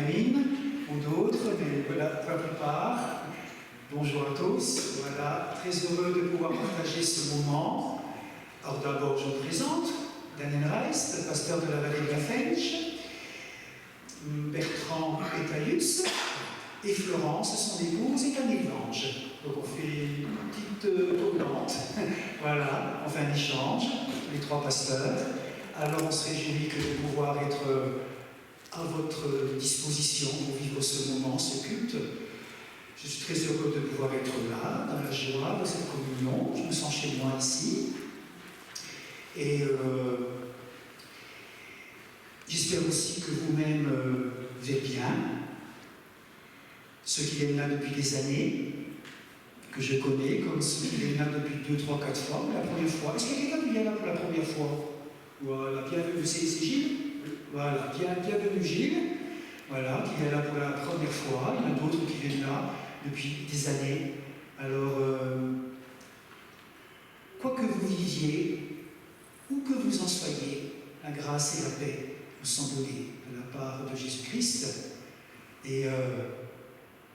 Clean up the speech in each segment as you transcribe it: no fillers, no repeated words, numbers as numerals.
Irène ou d'autres, mais voilà, pour la plupart. Bonjour à tous, voilà, très heureux de pouvoir partager ce moment. Alors d'abord, je me présente, Daniel Reis, le pasteur de la vallée de la Fench, Bertrand et Taïus, et Florence, son épouse, et Camille Lange. Donc on fait une petite tournante, voilà, on fait un échange, les trois pasteurs. Alors on se réjouit que de pouvoir être à votre disposition pour vivre ce moment, ce culte. Je suis très heureux de pouvoir être là, dans la joie de cette communion. Je me sens chez moi ici. Et j'espère aussi que vous-même vous êtes bien. Ceux qui viennent là depuis des années, que je connais, comme ceux qui viennent là depuis 2, 3, 4 fois, la première fois. Est-ce qu'il y a quelqu'un qui vient là pour la première fois? Voilà, bienvenue, c'est Gilles. Voilà, bienvenue Gilles. Voilà, qui vient là pour la première fois. Il y en a d'autres qui viennent là depuis des années. Alors, quoi que vous viviez, où que vous en soyez, la grâce et la paix vous sont données de la part de Jésus-Christ. Et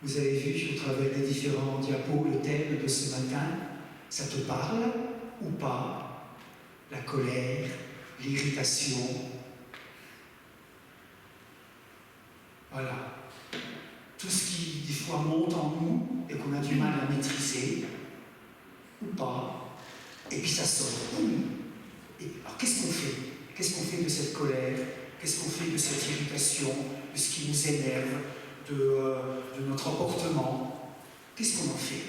vous avez vu au travers des différents diapos le thème de ce matin. Ça te parle ou pas? La colère, l'irritation. Voilà. Tout ce qui, des fois, monte en nous et qu'on a du mal à maîtriser, ou pas, et puis ça sort. Alors, qu'est-ce qu'on fait? Qu'est-ce qu'on fait de cette colère? Qu'est-ce qu'on fait de cette irritation, de ce qui nous énerve, de notre comportement? Qu'est-ce qu'on en fait?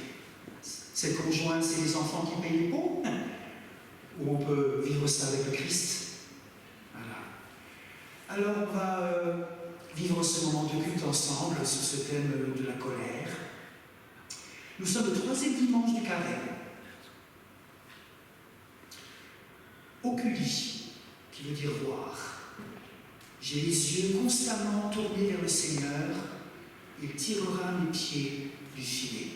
C'est le conjoint, c'est les enfants qui payent les pots? Ou on peut vivre ça avec le Christ? Voilà. Alors, on va vivre ce moment de culte ensemble sur ce thème de la colère. Nous sommes le 3e dimanche du carême. Oculi, qui veut dire voir. J'ai les yeux constamment tournés vers le Seigneur, il tirera mes pieds du filet.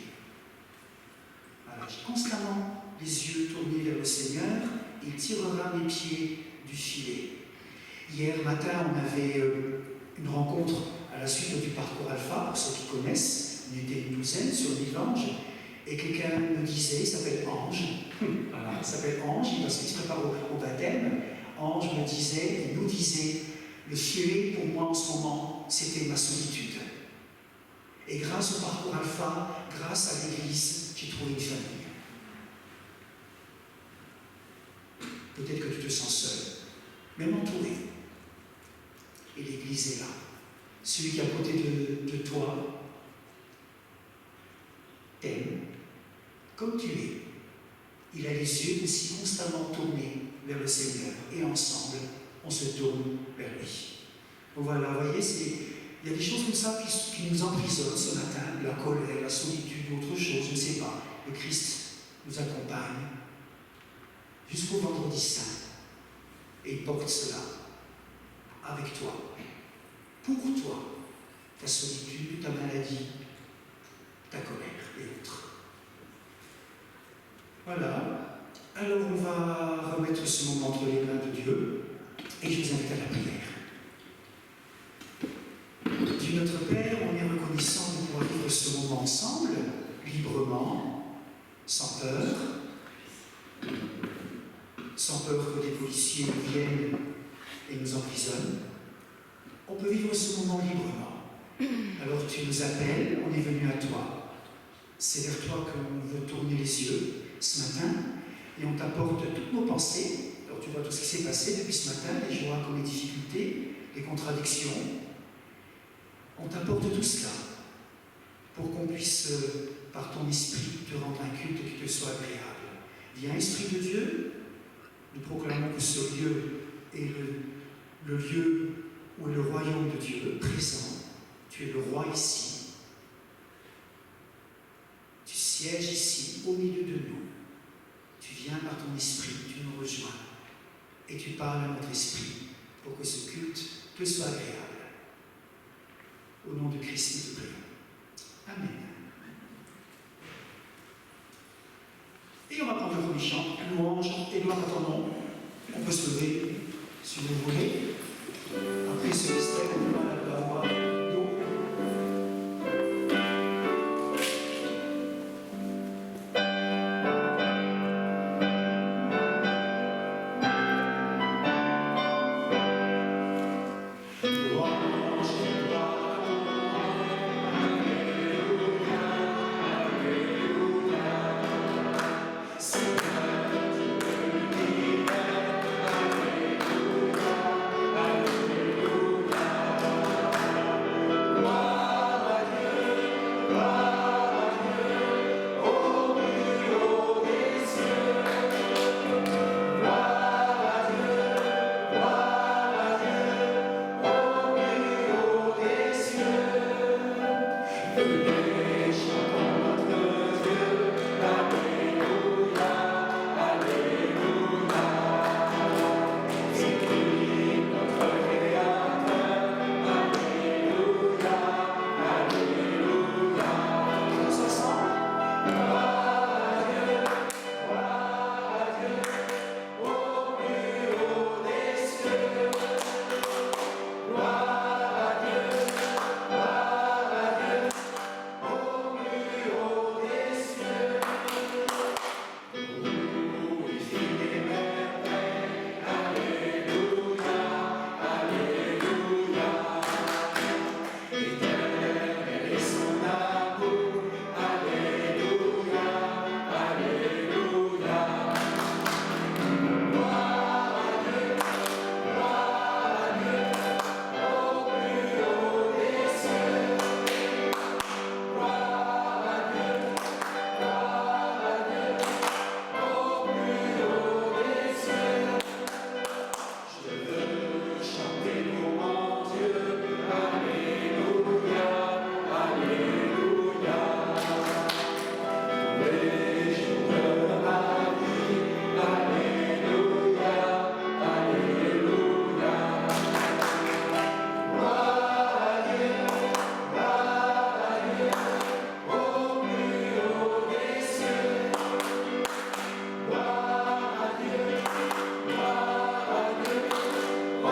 Voilà, j'ai constamment les yeux tournés vers le Seigneur, il tirera mes pieds du filet. Hier matin, on avait une rencontre à la suite du parcours Alpha, pour ceux qui connaissent, on était une douzaine sur Milange, et quelqu'un me disait, il s'appelle Ange, voilà, il s'appelle Ange, parce qu'il se prépare au baptême. Ange me disait, il nous disait, le filet pour moi en ce moment, c'était ma solitude. Et grâce au parcours Alpha, grâce à l'Église, j'ai trouvé une famille. Peut-être que tu te sens seul, même entouré. Et l'Église est là. Celui qui est à côté de toi t'aime comme tu es. Il a les yeux aussi constamment tournés vers le Seigneur. Et ensemble, on se tourne vers lui. Donc voilà, vous voyez, il y a des choses comme ça qui nous emprisonnent ce matin. La colère, la solitude, autre chose, je ne sais pas. Le Christ nous accompagne jusqu'au vendredi saint. Et il porte cela avec toi, pour toi, ta solitude, ta maladie, ta colère et autres. Voilà. Alors on va remettre ce moment entre les mains de Dieu et je vous invite à la prière. Dieu notre Père, on est reconnaissant de pouvoir vivre ce moment ensemble, librement, sans peur que des policiers nous viennent et nous emprisonnent. On peut vivre ce moment librement. Alors tu nous appelles, on est venu à toi. C'est vers toi qu'on veut tourner les yeux ce matin et on t'apporte toutes nos pensées. Alors tu vois tout ce qui s'est passé depuis ce matin, les joies comme les difficultés, les contradictions. On t'apporte tout cela pour qu'on puisse, par ton esprit, te rendre un culte qui te soit agréable. Viens, Esprit de Dieu, nous proclamons que ce lieu est le lieu où est le royaume de Dieu présent. Tu es le roi ici. Tu sièges ici, au milieu de nous. Tu viens par ton esprit, tu nous rejoins. Et tu parles à notre esprit pour que ce culte te soit agréable. Au nom de Christ, nous te prions. Amen. Et on va prendre le premier chant, louange et gloire à ton nom. On peut se lever si vous voulez. Après ce mystère, on va la voix d'eau. L'éternel et son amour. Alléluia, Alléluia. Gloire à Dieu, au plus haut des cieux. Gloire à Dieu, au plus haut des cieux. Je veux chanter pour mon Dieu. Alléluia, Alléluia. Les jours de ma vie. Alléluia, Alléluia. Gloire à Dieu, au plus haut des cieux. Gloire à Dieu, au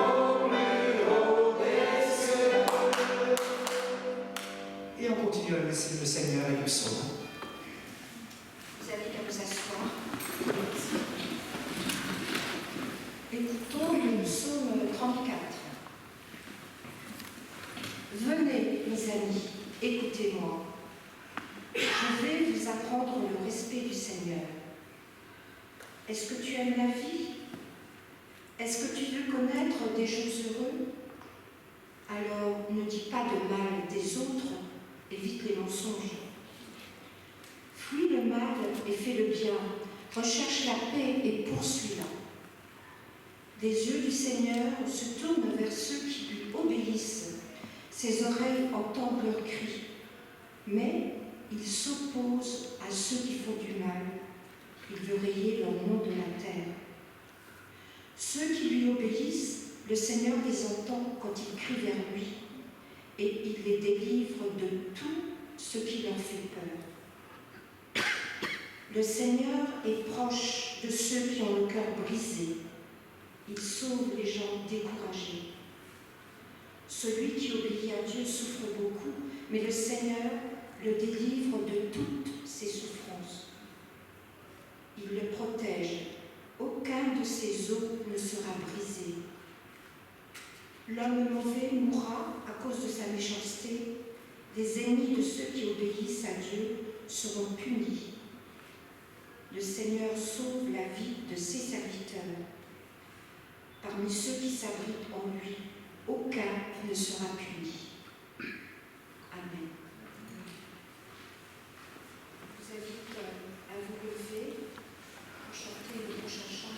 plus haut des cieux. Et on continue à laisser le Seigneur avec le psaume. Vous avez qu'à vous asseoir. Écoutons le psaume 34. Venez, mes amis, écoutez-moi. Je vais vous apprendre le respect du Seigneur. Est-ce que tu aimes la vie? Est-ce que tu veux connaître des jours heureux? Alors ne dis pas de mal des autres, évite les mensonges. Fuis le mal et fais le bien, recherche la paix et poursuis-la. Des yeux du Seigneur se tournent vers ceux qui lui obéissent, ses oreilles entendent leurs cris, mais il s'oppose à ceux qui font du mal. Il veut rayer leur nom de la terre. Ceux qui lui obéissent, le Seigneur les entend quand ils crient vers lui, et il les délivre de tout ce qui leur fait peur. Le Seigneur est proche de ceux qui ont le cœur brisé. Il sauve les gens découragés. Celui qui obéit à Dieu souffre beaucoup, mais le Seigneur le délivre de toutes ses souffrances. Il le protège. Aucun de ses os ne sera brisé. L'homme mauvais mourra à cause de sa méchanceté. Les ennemis de ceux qui obéissent à Dieu seront punis. Le Seigneur sauve la vie de ses serviteurs. Parmi ceux qui s'abritent en lui, aucun ne sera puni. Amen. Je vous invite à vous lever pour chanter le prochain chant.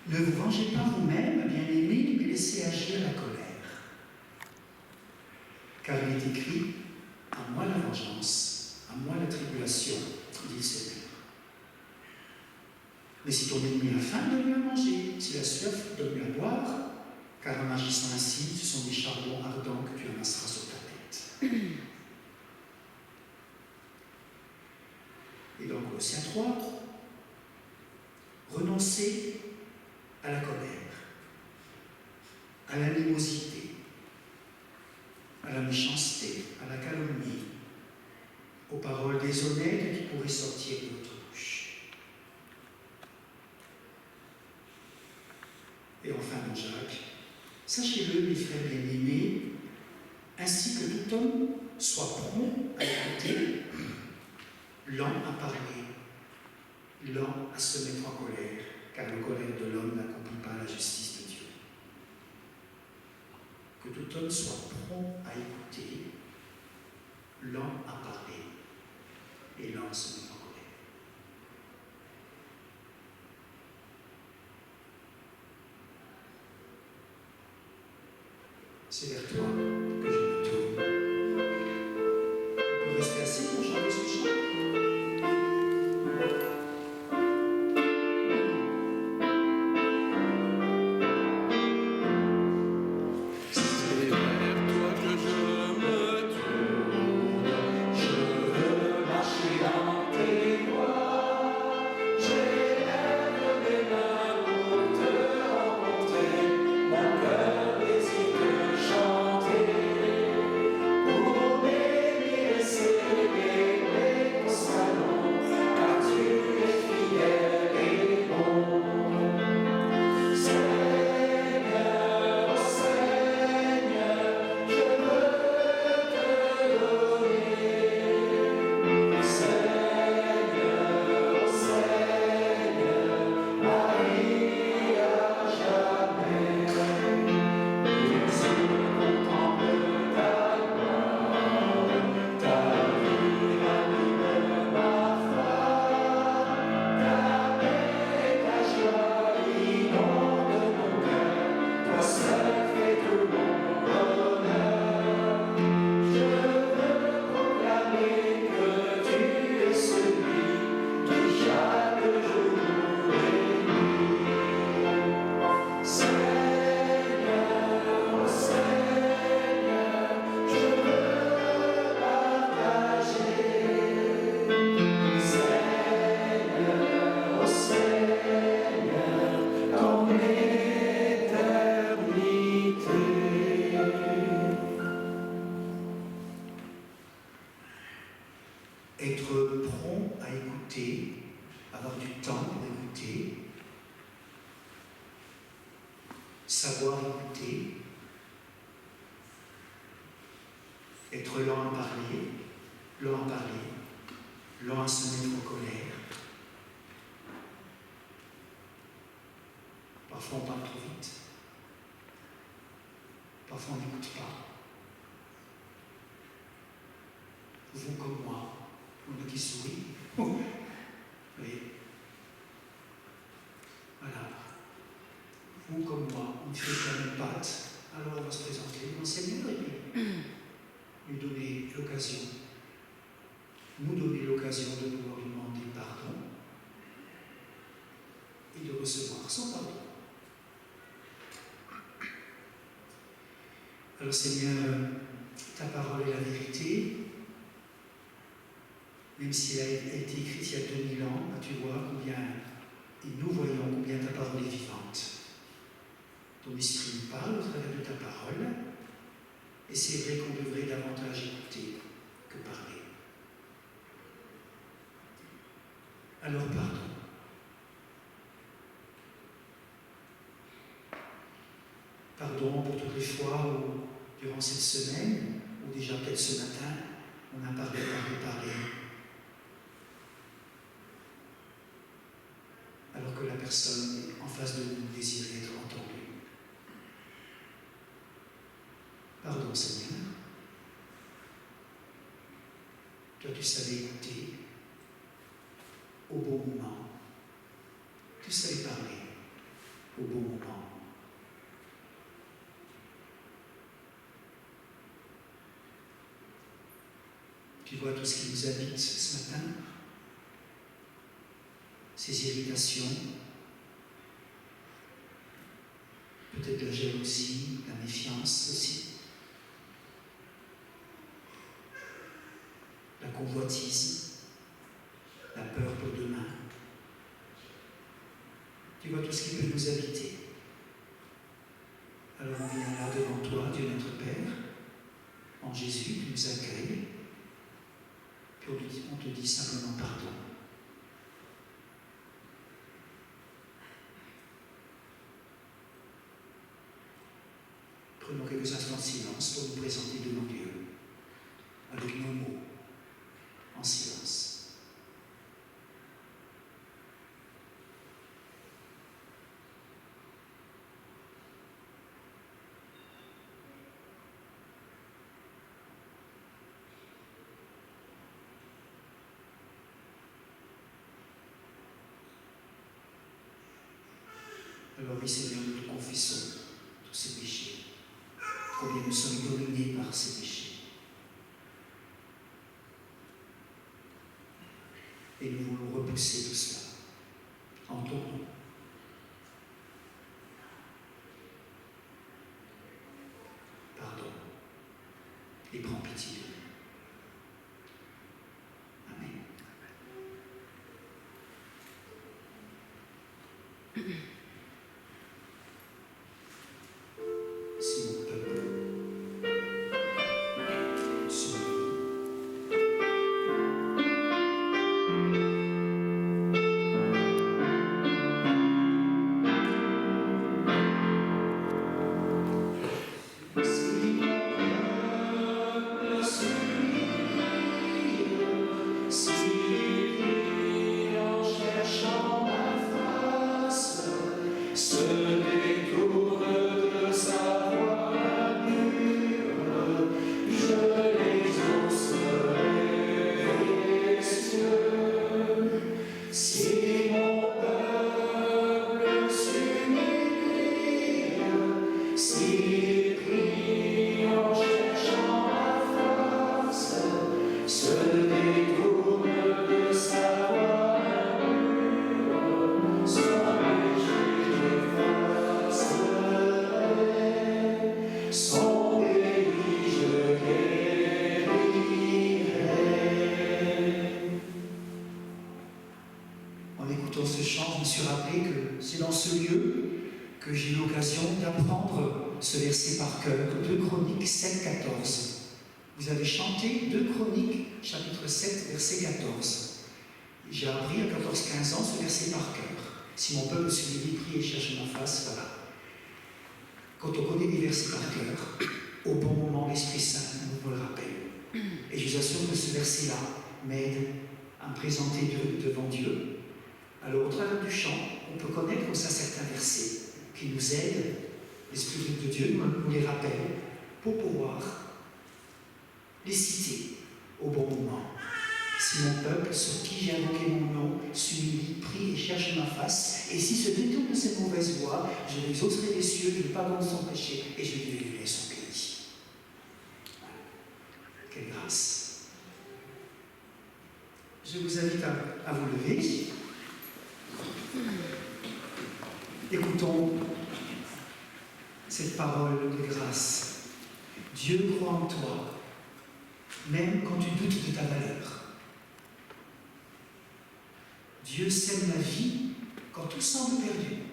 Ne vous vengez pas vous-même, bien-aimés, mais laissez agir la colère. Car il est écrit, à moi la vengeance, à moi la tribulation, dit le Seigneur. Mais si ton ennemi a faim, donne-lui à manger. Si la soif, donne-lui à boire. Car en agissant ainsi, ce sont des charbons ardents que tu amasseras sur ta tête. Et dans Colossiens 3, renoncez à la colère, à l'animosité, à la méchanceté, à la calomnie, aux paroles déshonnêtes qui pourraient sortir de votre bouche. Et enfin, dans Jacques, sachez-le, mes frères bien-aimés, ainsi que tout homme soit prompt à écouter, lent à parler, lent à se mettre en colère, car la colère de l'homme n'accomplit pas la justice de Dieu. Que tout homme soit prompt à écouter, lent à parler et lent à se mettre en colère. C'est vers toi que je me tourne. On peut rester assis pour chanter ce chant. Être prompt à écouter, avoir du temps pour écouter, savoir écouter, être lent à parler, lent à se mettre en colère. Parfois on parle trop vite, parfois on n'écoute pas. Vous comme moi, on a qui sourit. Oui. Voilà. Vous comme moi, on fait la même patte. Alors on va se présenter devant le Seigneur et puis lui donner l'occasion, nous donner l'occasion de pouvoir lui demander pardon et de recevoir son pardon. Alors Seigneur, ta parole est la vérité. Même si elle a été écrite il y a 2000 ans, tu vois combien, et nous voyons combien ta parole est vivante. Ton esprit nous parle au travers de ta parole, et c'est vrai qu'on devrait davantage écouter que parler. Alors pardon. Pardon pour toutes les fois où, durant cette semaine, ou déjà peut-être ce matin, on a parlé. Alors que la personne en face de nous désirait être entendue. Pardon Seigneur. Toi tu savais écouter au bon moment. Tu savais parler au bon moment. Tu Tu vois tout ce qui nous habite ce matin, ces irritations, peut-être la jalousie, la méfiance aussi, la convoitise, la peur pour demain. Tu vois tout ce qui peut nous habiter. Alors on vient là devant toi, Dieu notre Père, en Jésus, qui nous accueille, puis on te dit simplement pardon. Prenons quelques instants de silence pour nous présenter devant Dieu, avec nos mots, en silence. Alors oui, Seigneur, nous te confessons tous ces péchés, combien nous sommes dominés par ces péchés. Et nous voulons repousser tout cela en ton nom. Pardon et prends pitié de nous. Amen. Si mon peuple ce verset par cœur, 2 Chroniques 7, 14. Vous avez chanté 2 Chroniques, chapitre 7, verset 14. J'ai appris à 14-15 ans ce verset par cœur. Si mon peuple se dit, prie et cherche ma face, voilà. Quand on connaît les versets par cœur, au bon moment, l'Esprit Saint nous le rappelle. Et je vous assure que ce verset-là m'aide à me présenter devant Dieu. Alors, au travers du chant, on peut connaître comme ça certains versets qui nous aident. L'Esprit de Dieu nous les rappelle pour pouvoir les citer au bon moment. Si mon peuple, sur qui j'ai invoqué mon nom, s'humilie, prie et cherche ma face, et si se détourne de cette mauvaise voie, je l'exaucerai des cieux, je lui pardonne son péché et je lui délivrerai son pays. Voilà. Quelle grâce. Je vous invite à vous lever. Écoutons cette parole de grâce. Dieu croit en toi, même quand tu doutes de ta valeur. Dieu sème la vie quand tout semble perdu.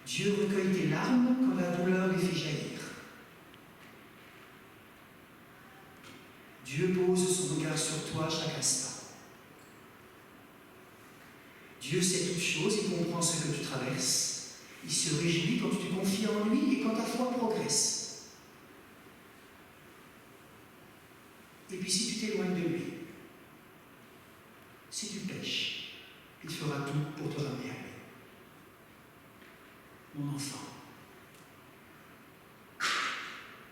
Dieu recueille tes larmes quand la douleur les fait jaillir. Dieu pose son regard sur toi chaque instant. Dieu sait toutes choses, il comprend ce que tu traverses. Il se réjouit quand tu te confies en lui et quand ta foi progresse. Et puis si tu t'éloignes de lui, si tu pèches, il fera tout pour te ramener à lui. Mon enfant,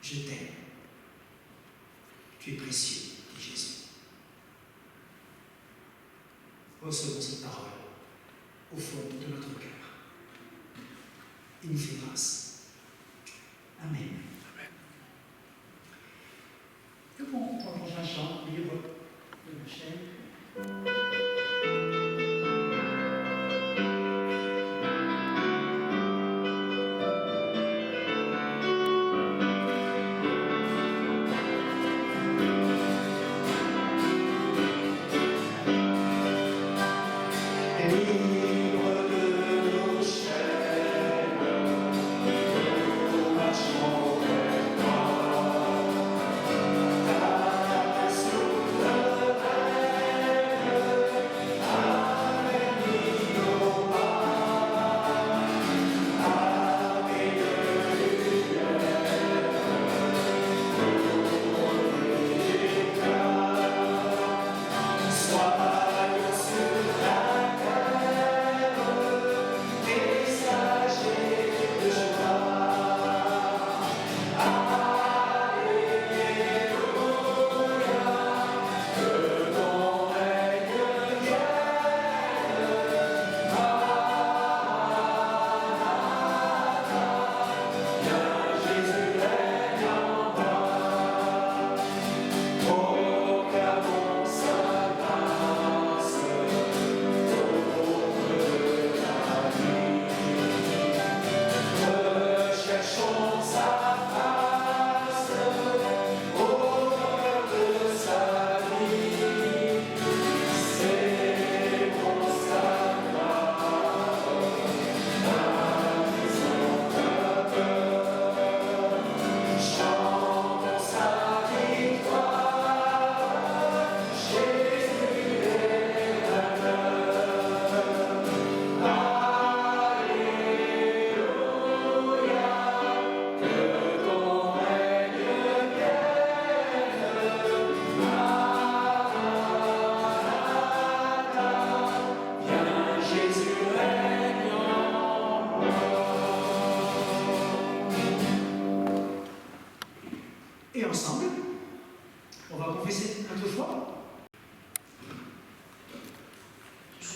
je t'aime. Tu es précieux, dit Jésus. Recevons cette parole au fond de notre cœur. Il nous fait grâce. Amen. Amen.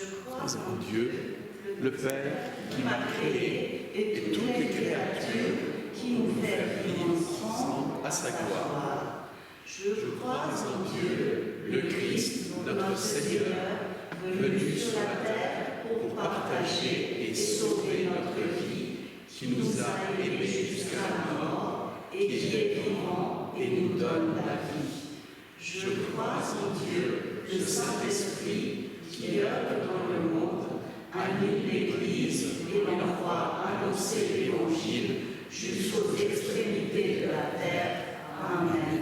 Je crois en Dieu, le Père qui m'a créé et toutes les créatures qui nous fait vivre ensemble à sa gloire. Je crois en Dieu, le Christ, notre Seigneur, venu sur la terre pour partager et sauver notre vie, qui nous a aimés jusqu'à la mort et qui est vivant et nous donne la vie. Je crois en Dieu, le Saint-Esprit, qui œuvre dans le monde, anime l'Église et l'envoie annoncer l'Évangile jusqu'aux extrémités de la terre. Amen.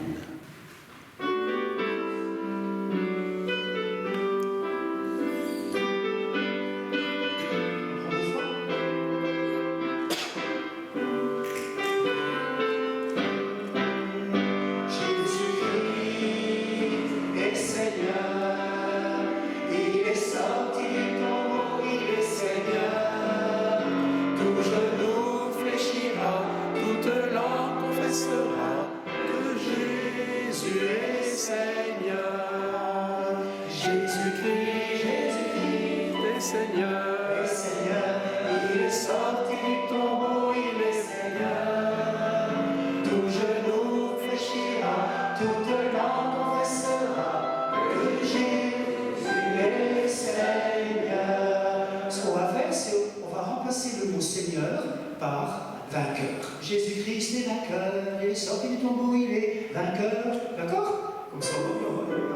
Par vainqueur. Jésus-Christ est vainqueur, il est sorti du tombeau, il est vainqueur. D'accord? Comme ça, on va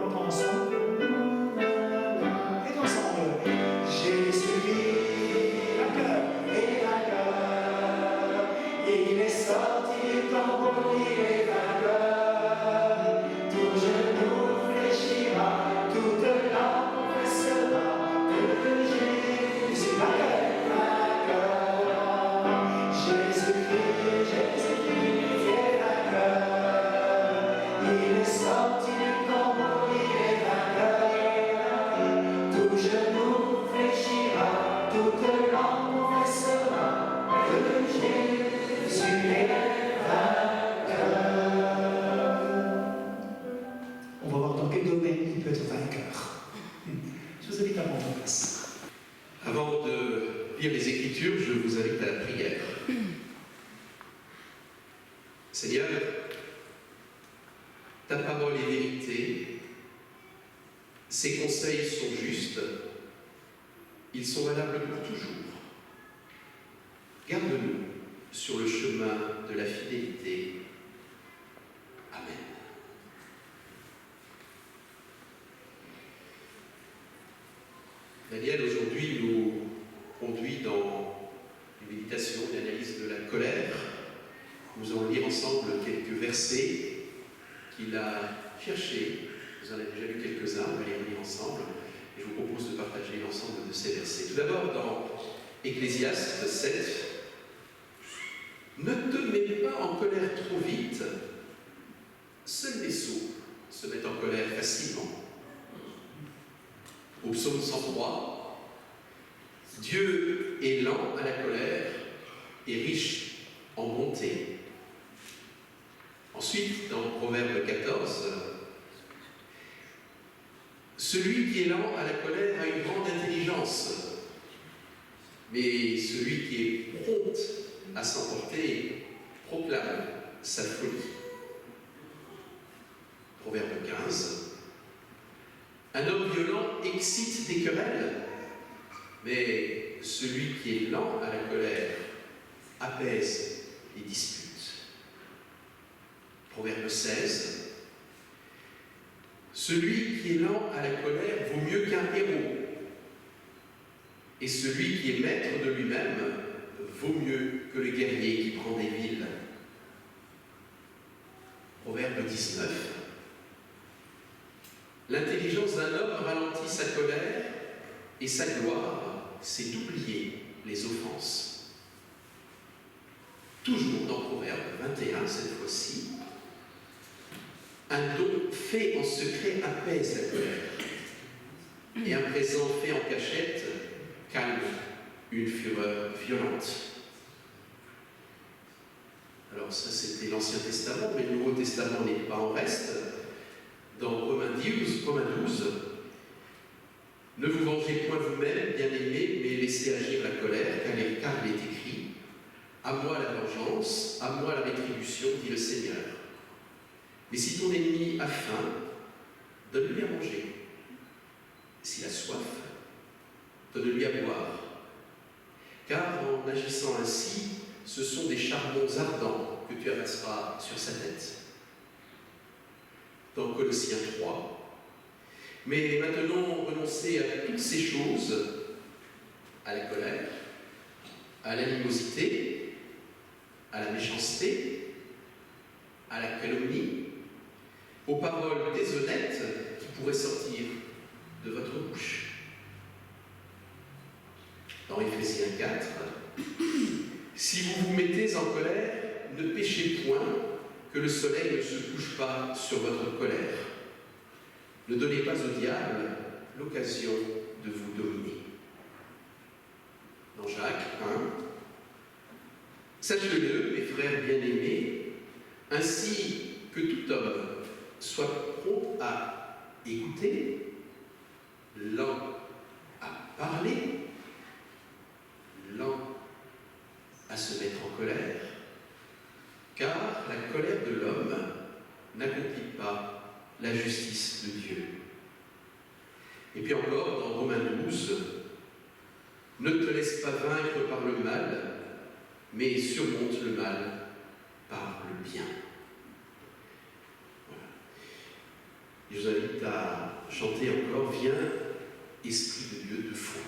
entendre ensemble. Et ensemble. Jésus-Christ, vainqueur, est vainqueur. Il est sorti du tombeau, il est vainqueur. Tout genou fléchira, toute langue confessera que Jésus est vainqueur. Avant de lire les Écritures, je vous invite à la prière. Seigneur, ta parole est vérité, ses conseils sont justes, ils sont valables pour toujours. Garde-nous sur le chemin de la fidélité. Amen. Daniel, aujourd'hui, nous conduit dans une méditation, une analyse de la colère. Nous allons lire ensemble quelques versets qu'il a cherchés. Vous en avez déjà lu quelques-uns, on va les lire ensemble. Et je vous propose de partager l'ensemble de ces versets. Tout d'abord, dans Ecclésiaste 7, « Ne te mets pas en colère trop vite, seuls les sots se mettent en colère facilement. » Au psaume 103, « Dieu est lent à la colère et riche en bonté. » Ensuite, dans Proverbe 14, « Celui qui est lent à la colère a une grande intelligence, mais celui qui est prompt à s'emporter proclame sa folie. » Proverbe 15, « Un homme violent excite des querelles, mais celui qui est lent à la colère apaise les disputes. » Proverbe 16, « Celui qui est lent à la colère vaut mieux qu'un héros, et celui qui est maître de lui-même vaut mieux que le guerrier qui prend des villes. » Proverbe 19, « L'intelligence d'un homme ralentit sa colère, et sa gloire, c'est d'oublier les offenses. » Toujours dans Proverbe 21, cette fois-ci, « Un don fait en secret apaise la colère, et un présent fait en cachette calme une fureur violente. » Alors ça, c'était l'Ancien Testament, mais le Nouveau Testament n'est pas en reste. Dans Romains 12, « Ne vous vengez point vous-même, bien-aimés, mais laissez agir la colère, car il est écrit « À moi la vengeance, à moi la rétribution, dit le Seigneur. » Mais si ton ennemi a faim, donne-lui à manger. S'il a soif, donne-lui à boire. Car en agissant ainsi, ce sont des charbons ardents que tu amasseras sur sa tête. Dans Colossiens 3. Mais maintenant, renoncez à toutes ces choses, à la colère, à l'animosité, à la méchanceté, à la calomnie, aux paroles déshonnêtes qui pourraient sortir de votre bouche. Dans Éphésiens 4, si vous vous mettez en colère, ne péchez point, que le soleil ne se couche pas sur votre colère. Ne donnez pas au diable l'occasion de vous dominer. Dans Jacques 1, sachez-le, mes frères bien-aimés, ainsi que tout homme soit prompt à écouter, lent à parler, lent à se mettre en colère, car la colère de l'homme n'accomplit pas la justice de Dieu. Et puis encore, dans Romains 12, ne te laisse pas vaincre par le mal, mais surmonte le mal par le bien. Voilà. Je vous invite à chanter encore « Viens, Esprit de Dieu de foi ».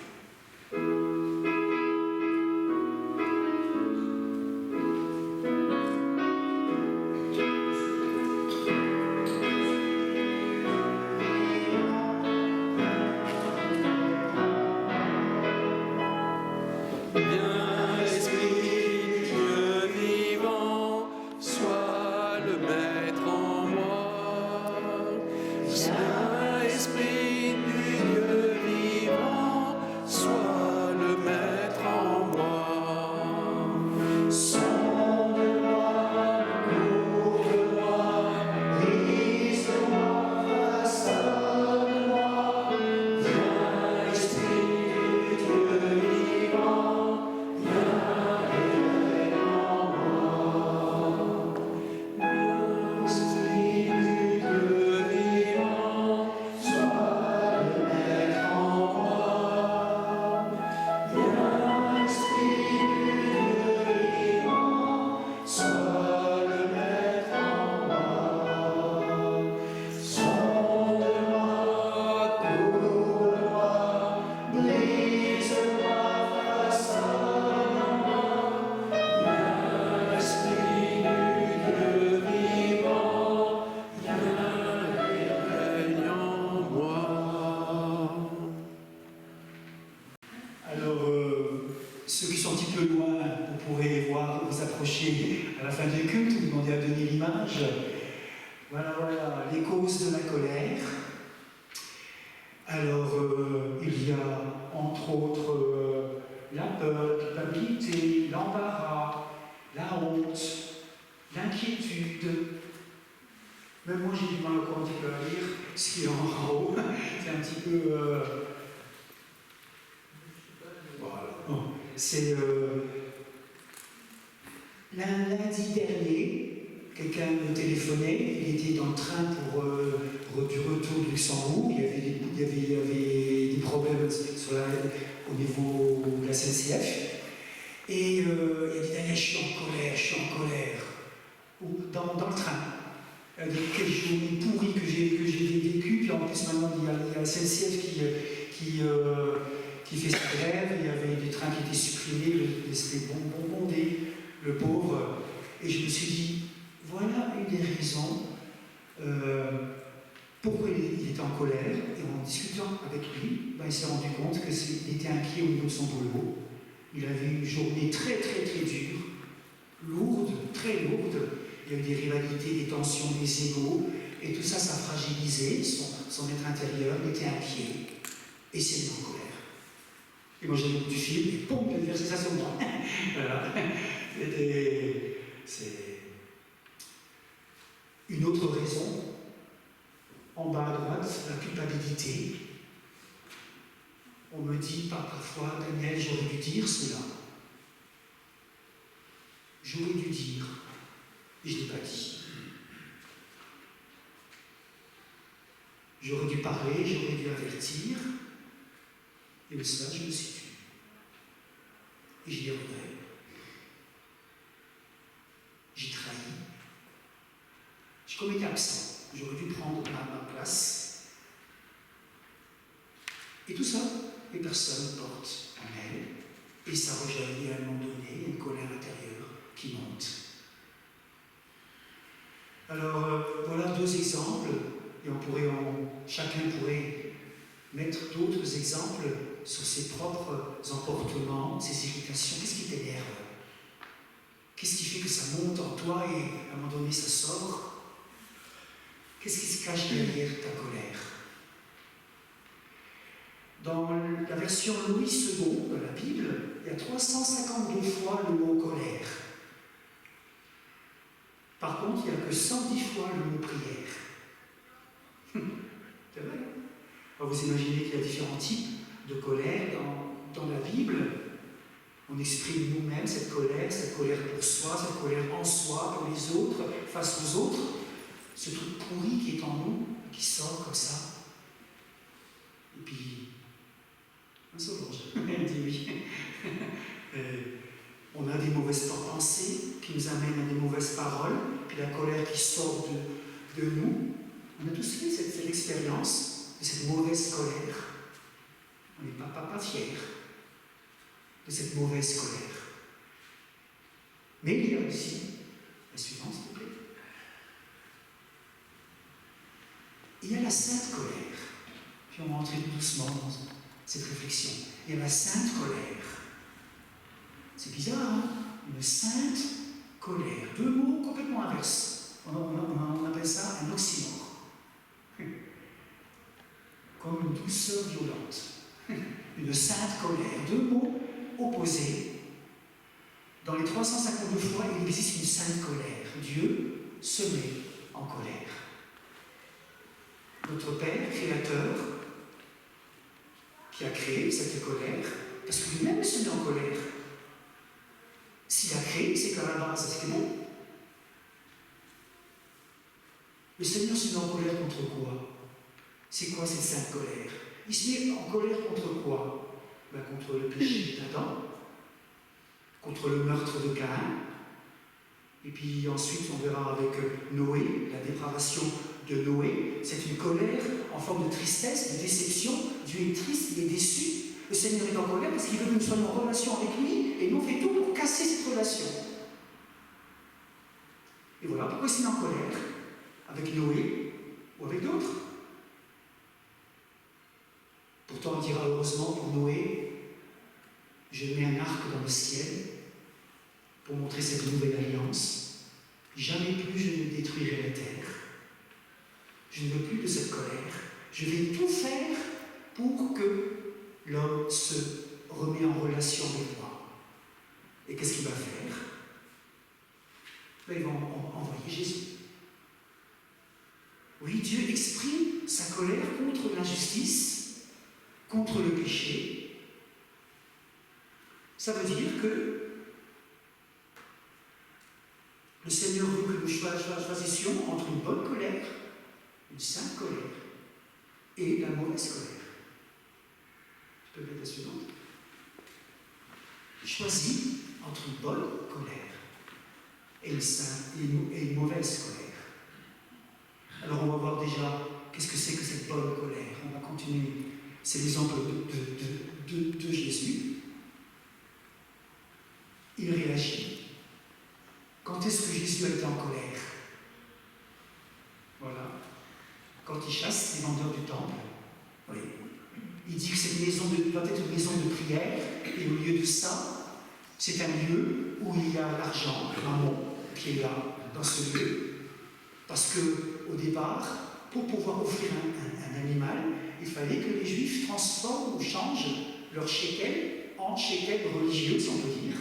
Ceux qui sont un petit peu loin, vous pourrez voir, vous approcher à la fin du culte, vous demandez à donner l'image. Voilà, les causes de la colère. Alors, il y a entre autres la peur, la culpabilité, l'embarras, la honte, l'inquiétude. Même moi, j'ai du mal encore un petit peu à lire ce qui est en haut. C'est un petit peu... Voilà. C'est lundi dernier, quelqu'un me téléphonait, il était dans le train du retour du Luxembourg, il y avait des problèmes au niveau de la SNCF, et il a dit Daniel, je suis en colère, dans le train. Quelle journée pourrie que j'ai vécu, puis en plus maintenant il y a la SNCF qui fait sa grève, il y avait des trains qui étaient supprimés, c'était bondé, le pauvre. Et je me suis dit, voilà une des raisons pourquoi il était en colère. Et en discutant avec lui, il s'est rendu compte qu'il était inquiet au niveau de son boulot. Il avait une journée très dure, lourde, très lourde. Il y a eu des rivalités, des tensions, des égos, et tout ça, ça fragilisait son être intérieur, il était inquiet, et s'est mis en colère. Et moi j'ai vu du film, et poum, il a versé ça sur moi. Voilà. C'est une autre raison, en bas à droite, la culpabilité. On me dit parfois, Daniel, j'aurais dû dire cela. J'aurais dû dire, et je ne l'ai pas dit. J'aurais dû parler, j'aurais dû avertir, et de cela, je me suis tué. Et j'ai des regrets. J'ai trahi. J'ai comme été absent. J'aurais dû prendre ma place. Et tout ça, les personnes portent en elles, et ça rejaillit à un moment donné, une colère intérieure qui monte. Alors, voilà 2 exemples, et chacun pourrait mettre d'autres exemples sur ses propres emportements, ses irritations. Qu'est-ce qui t'énerve? Qu'est-ce qui fait que ça monte en toi et à un moment donné ça sort? Qu'est-ce qui se cache derrière ta colère? Dans la version Louis II de la Bible, il y a 352 fois le mot colère. Par contre, il n'y a que 110 fois le mot prière. C'est vrai. Alors vous imaginez qu'il y a différents types de colère dans la Bible. On exprime nous-mêmes cette colère pour soi, cette colère en soi, pour les autres, face aux autres. Ce truc pourri qui est en nous, qui sort comme ça. Et puis, un sauvage, elle dit oui. On a des mauvaises pensées qui nous amènent à des mauvaises paroles, puis la colère qui sort de nous. On a tous fait cette expérience de cette mauvaise colère. On n'est pas fiers de cette mauvaise colère. Mais il y a aussi la suivante, s'il vous plaît. Il y a la sainte colère. Puis on va entrer doucement dans cette réflexion. Il y a la sainte colère. C'est bizarre, hein? Une sainte colère. 2 mots complètement inverses. On appelle ça un oxymore. Comme une douceur violente. Une sainte colère. 2 mots opposés. Dans les 352 fois, il existe une sainte colère. Dieu se met en colère. Notre Père, Créateur, qui a créé cette colère, parce que lui-même se met en colère. S'il a créé, c'est qu'à la base, c'était bon. Le Seigneur se met en colère contre quoi? C'est quoi cette sainte colère? Il se met en colère contre quoi? Contre le péché d'Adam, contre le meurtre de Caïn, et puis ensuite on verra avec Noé, la dépravation de Noé. C'est une colère en forme de tristesse, de déception. Dieu est triste, il est déçu. Le Seigneur est en colère parce qu'il veut que nous soyons en relation avec lui, et nous on fait tout pour casser cette relation. Et voilà pourquoi il se met en colère avec Noé ou avec d'autres. Pourtant on dira heureusement pour Noé, je mets un arc dans le ciel pour montrer cette nouvelle alliance. Jamais plus je ne détruirai la terre. Je ne veux plus de cette colère. Je vais tout faire pour que l'homme se remet en relation avec moi. Et qu'est-ce qu'il va faire? Il va envoyer Jésus. Oui, Dieu exprime sa colère contre l'injustice, contre le péché. Ça veut dire que le Seigneur veut que nous choisissions entre une bonne colère, une sainte colère, et la mauvaise colère. Je peux mettre la suivante. Choisis entre une bonne colère et une mauvaise colère. Alors on va voir déjà qu'est-ce que c'est que cette bonne colère. On va continuer. C'est l'exemple de Jésus. Il réagit. Quand est-ce que Jésus a été en colère? Voilà. Quand il chasse les vendeurs du temple. Oui. Il dit que cette maison doit être une maison de prière, et au lieu de ça, c'est un lieu où il y a l'argent, Mammon, qui est là, dans ce lieu. Parce qu'au départ, pour pouvoir offrir un animal, il fallait que les Juifs transforment ou changent leur shekel en shekel religieux, si on peut dire.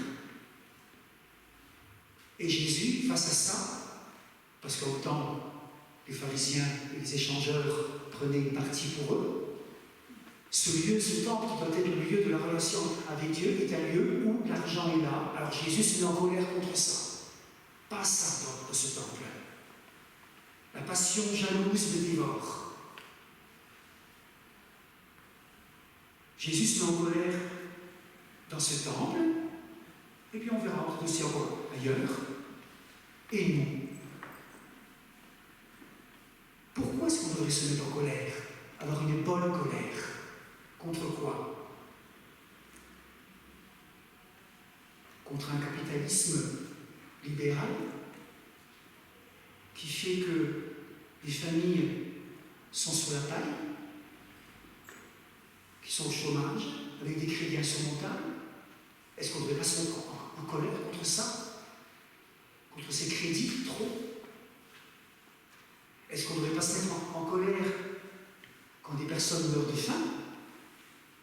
Et Jésus, face à ça, parce qu'autant les pharisiens et les échangeurs prenaient une partie pour eux, Ce lieu, ce temple qui doit être le lieu de la relation avec Dieu, est un lieu où l'argent est là. Alors Jésus se met en colère contre ça. Pas ça dans ce temple. La passion jalouse le dévore. Jésus se met en colère dans ce temple, et puis on verra aussi encore ailleurs. Et nous, pourquoi est-ce qu'on devrait se mettre en colère? Alors une bonne colère. Contre quoi? Contre un capitalisme libéral qui fait que les familles sont sur la paille, qui sont au chômage, avec des crédits insurmontables. Est-ce qu'on ne devrait pas se mettre en colère contre ça? Contre ces crédits trop? Est-ce qu'on ne devrait pas se mettre en colère quand des personnes meurent de faim?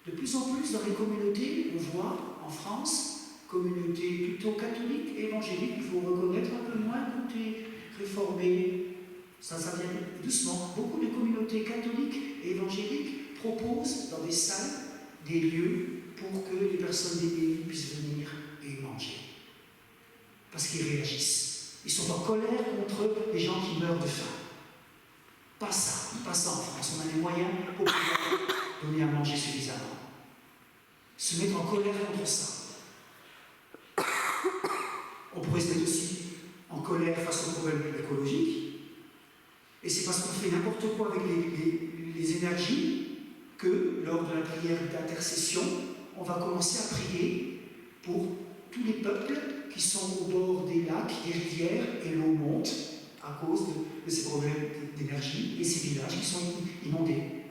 De plus en plus dans les communautés, on voit en France, communautés plutôt catholiques et évangéliques, il faut reconnaître un peu moins côté réformé, ça vient doucement. Beaucoup de communautés catholiques et évangéliques proposent dans des salles des lieux pour que les personnes démunies puissent venir et manger. Parce qu'ils réagissent. Ils sont en colère contre les gens qui meurent de faim. Pas ça en France. On a les moyens pour pouvoir donner à manger suffisamment. Se mettre en colère contre ça. On pourrait se mettre aussi en colère face aux problèmes écologiques. Et c'est parce qu'on fait n'importe quoi avec les énergies que, lors de la prière d'intercession, on va commencer à prier pour tous les peuples qui sont au bord des lacs, des rivières, et l'eau monte à cause de ces problèmes d'énergie, et ces villages qui sont inondés.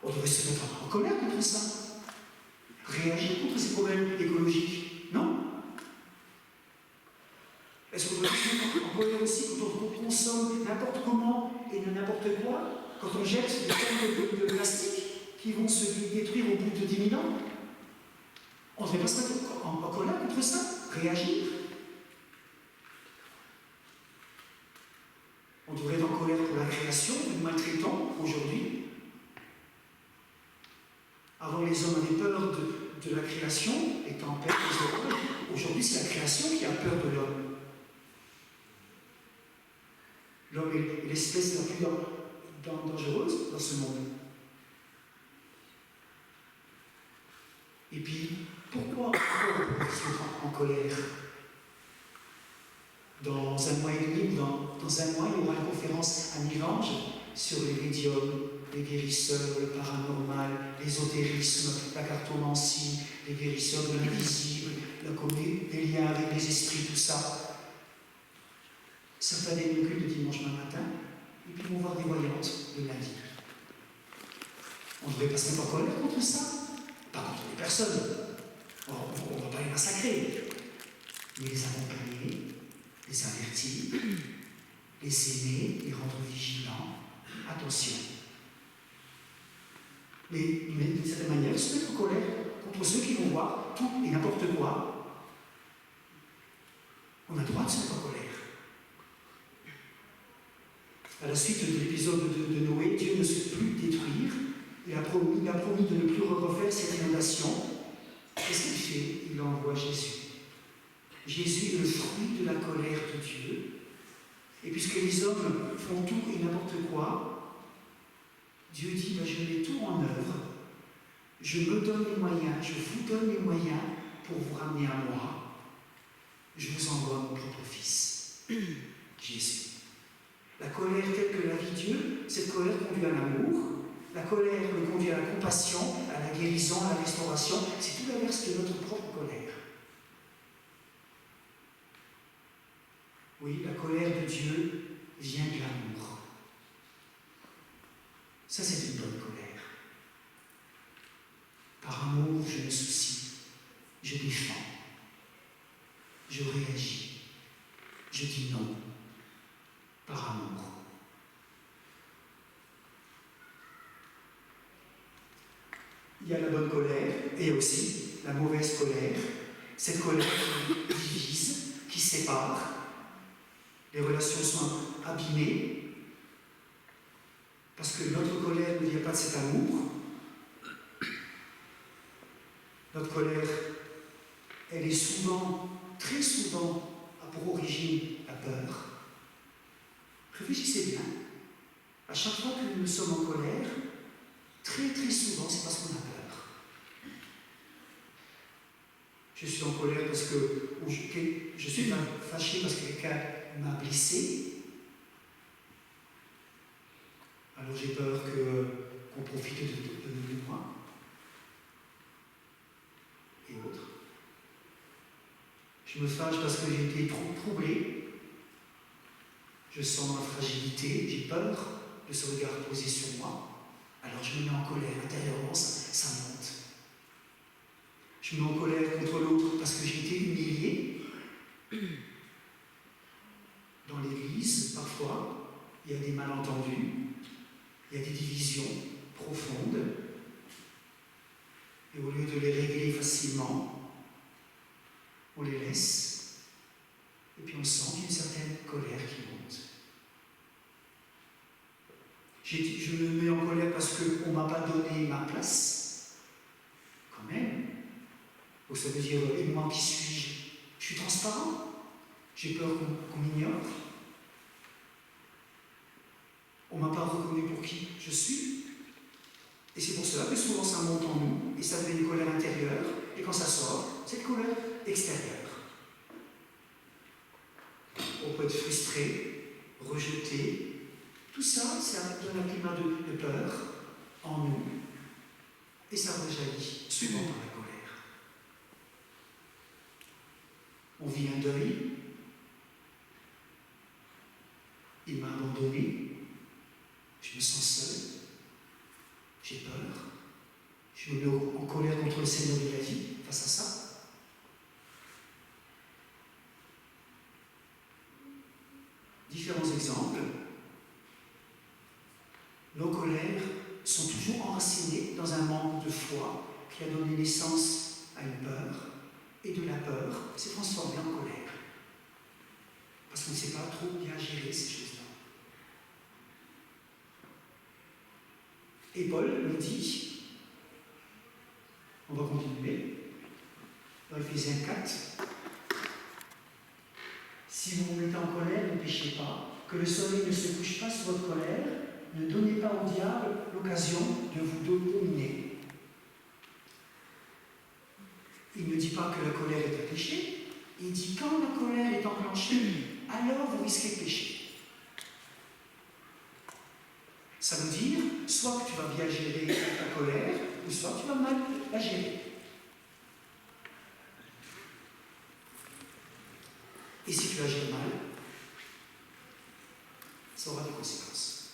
On devrait se mettre en colère contre ça. Réagir contre ces problèmes écologiques. Non? Est-ce qu'on devrait se mettre en colère aussi quand on consomme n'importe comment et n'importe quoi? Quand on jette des tonnes de plastique qui vont se détruire au bout de 10 000 ans? On ne devrait pas se mettre en colère contre ça? Réagir? On devrait être en colère pour la création, nous maltraitons aujourd'hui. Avant, les hommes avaient peur de la création, et tempêtes, les orages. Aujourd'hui, c'est la création qui a peur de l'homme. L'homme est l'espèce la plus dangereuse dans ce monde. Et puis, pourquoi on peut se mettre en colère? Dans un mois et demi, ou dans un mois, il y aura une conférence à Milange sur les médiums, les guérisseurs, le paranormal, l'ésotérisme, la cartomancie, les guérisseurs de l'invisible, les liens avec les esprits, tout ça. Certains des culte de dimanche matin, et puis vont voir des voyantes le lundi. On ne devrait pas se mettre en colère contre ça, pas contre les personnes. On ne va pas les massacrer, mais les accompagner, les avertir, les aimer, les rendre vigilants. Attention. Mais d'une certaine manière, se mettre en colère contre ceux qui vont voir tout et n'importe quoi. On a le droit de se mettre en colère. À la suite de l'épisode de Noé, Dieu ne souhaite plus détruire. Il a promis de ne plus refaire cette inondation. Qu'est-ce qu'il fait? Il envoie Jésus. Jésus est le fruit de la colère de Dieu. Et puisque les hommes font tout et n'importe quoi, Dieu dit, je mets tout en œuvre, je me donne les moyens, je vous donne les moyens pour vous ramener à moi. Je vous envoie mon propre Fils, Jésus. La colère telle que la vie Dieu, cette colère conduit à l'amour, la colère me conduit à la compassion, à la guérison, à la restauration. C'est tout l'inverse de notre propre colère. Oui, la colère de Dieu vient de l'amour. Ça, c'est une bonne colère. Par amour, je me soucie, je défends, je réagis, je dis non, par amour. Il y a la bonne colère et aussi la mauvaise colère. Cette colère qui divise, qui sépare. Les relations sont abîmées parce que notre colère ne vient pas de cet amour. Notre colère, elle est souvent, très souvent, a pour origine la peur. Réfléchissez bien. À chaque fois que nous sommes en colère, très très souvent, c'est parce qu'on a peur. Je suis en colère parce que je suis fâché parce que quelqu'un m'a blessé. Alors j'ai peur qu'on profite de moi et autres. Je me fâche parce que j'ai été trop troublé. Je sens ma fragilité, j'ai peur de ce regard posé sur moi. Alors je me mets en colère intérieurement, ça monte. Je me mets en colère contre l'autre parce que j'ai été humilié. Dans l'église, parfois, il y a des malentendus, il y a des divisions profondes. Et au lieu de les régler facilement, on les laisse. Et puis on sent une certaine colère qui monte. Je me mets en colère parce qu'on ne m'a pas donné ma place, quand même. Donc ça veut dire, et moi qui suis-je? Je suis transparent. J'ai peur qu'on m'ignore. On ne m'a pas reconnu pour qui je suis. Et c'est pour cela que souvent ça monte en nous, et ça devient une colère intérieure, et quand ça sort, c'est une colère extérieure. On peut être frustré, rejeté. Tout ça, ça donne un climat de peur en nous, et ça rejaillit souvent dans la colère. On vit un deuil. Il m'a abandonné. Je me sens seul. J'ai peur. Je me mets en colère contre le Seigneur de la vie face à ça. Différents exemples. Nos colères sont toujours enracinées dans un manque de foi qui a donné naissance à une peur, et de la peur s'est transformée en colère. Parce qu'on ne sait pas trop bien gérer ces choses-là. Et Paul nous dit, on va continuer, dans Ephésiens 4, si vous vous mettez en colère, ne péchez pas, que le soleil ne se couche pas sur votre colère, ne donnez pas au diable l'occasion de vous dominer. Il ne dit pas que la colère est un péché, il dit quand la colère est enclenchée, alors vous risquez de pécher. Ça veut dire soit que tu vas bien gérer ta colère, ou soit que tu vas mal la gérer. Et si tu la gères mal, ça aura des conséquences.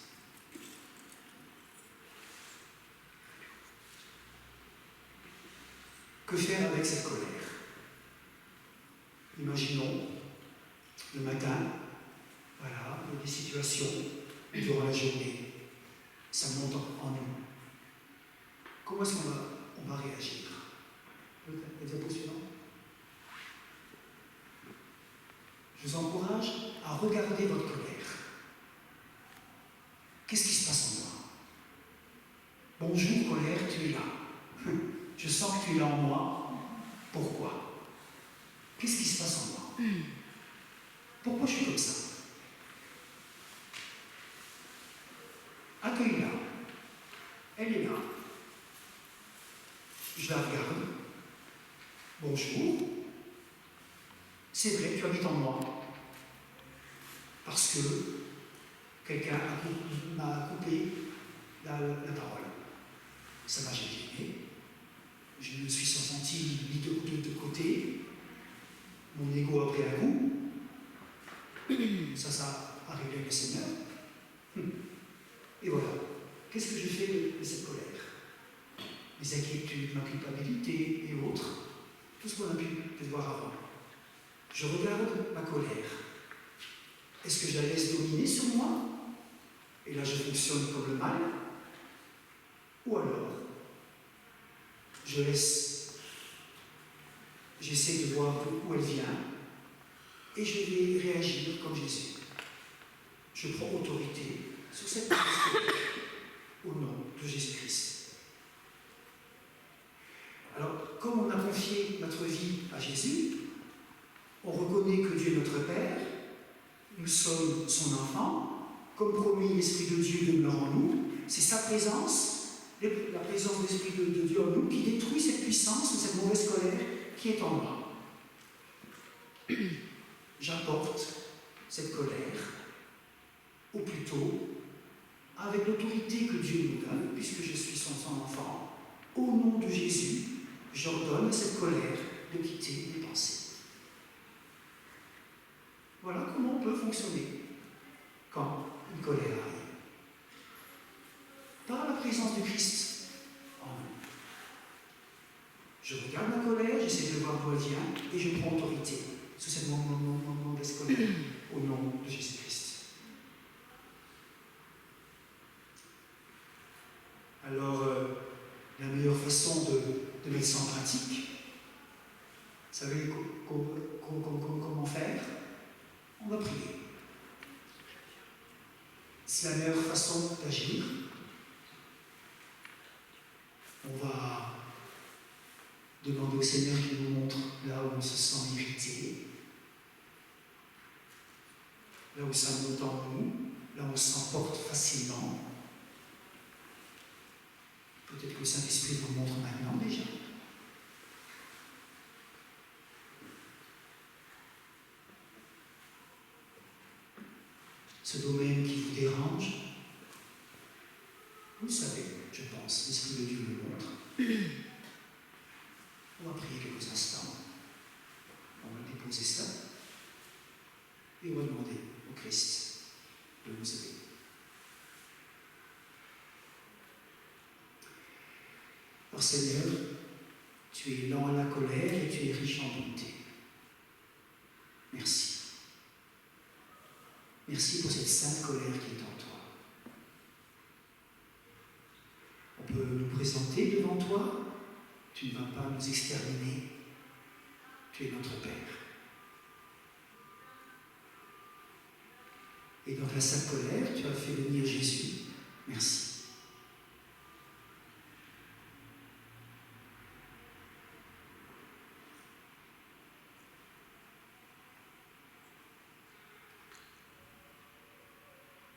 Que faire avec cette colère? Imaginons, le matin, voilà, il y a des situations durant la journée. Ça monte en nous. Comment est-ce qu'on va réagir? Le diapo suivant. Je vous encourage à regarder votre colère. Qu'est-ce qui se passe en moi? Bonjour colère, tu es là. Je sens que tu es là en moi. Pourquoi? Qu'est-ce qui se passe en moi? Pourquoi je suis comme ça? Accueille-la. Elle est là. Je la regarde. Bonjour. C'est vrai, tu habites en moi. Parce que quelqu'un m'a coupé la parole. Ça m'a gêné. Je me suis senti mis de côté. Mon ego a pris un coup. Ça arrive avec le Seigneur. Et voilà. Qu'est-ce que je fais de cette colère? Mes inquiétudes, ma culpabilité et autres. Tout ce qu'on a pu voir avant. Je regarde ma colère. Est-ce que je la laisse dominer sur moi? Et là, je fonctionne comme le mal? Ou alors, j'essaie de voir d'où elle vient, et je vais réagir comme Jésus. Je prends autorité sur cette colère au nom de Jésus-Christ. Alors, comme on a confié notre vie à Jésus, on reconnaît que Dieu est notre Père, nous sommes son enfant, comme promis, l'Esprit de Dieu demeure en nous, c'est sa présence, la présence de l'Esprit de Dieu en nous, qui détruit cette puissance ou cette mauvaise colère qui est en moi. J'apporte cette colère, ou plutôt, avec l'autorité que Dieu nous donne, puisque je suis son enfant, au nom de Jésus, j'ordonne à cette colère de quitter mes pensées. Voilà comment on peut fonctionner quand une colère arrive. Par la présence du Christ en nous. Je regarde ma colère, j'essaie de voir d'où elle vient, et je prends autorité sur cette mauvaise colère au nom de Jésus-Christ. Alors, la meilleure façon de mettre ça en pratique, vous savez comment faire? On va prier. C'est la meilleure façon d'agir. On va demander au Seigneur qu'il nous montre là où on se sent irrité, là où ça monte en nous, là où on s'emporte facilement. Peut-être que le Saint-Esprit vous le montre maintenant déjà. Ce domaine qui vous dérange, vous le savez, je pense, l'Esprit de Dieu le montre. On va prier quelques instants. On va déposer ça. Et on va demander au Christ de nous aider. Alors Seigneur, tu es lent à la colère et tu es riche en bonté. Merci. Merci pour cette sainte colère qui est en toi. On peut nous présenter devant toi. Tu ne vas pas nous exterminer. Tu es notre Père. Et dans ta sainte colère, tu as fait venir Jésus. Merci.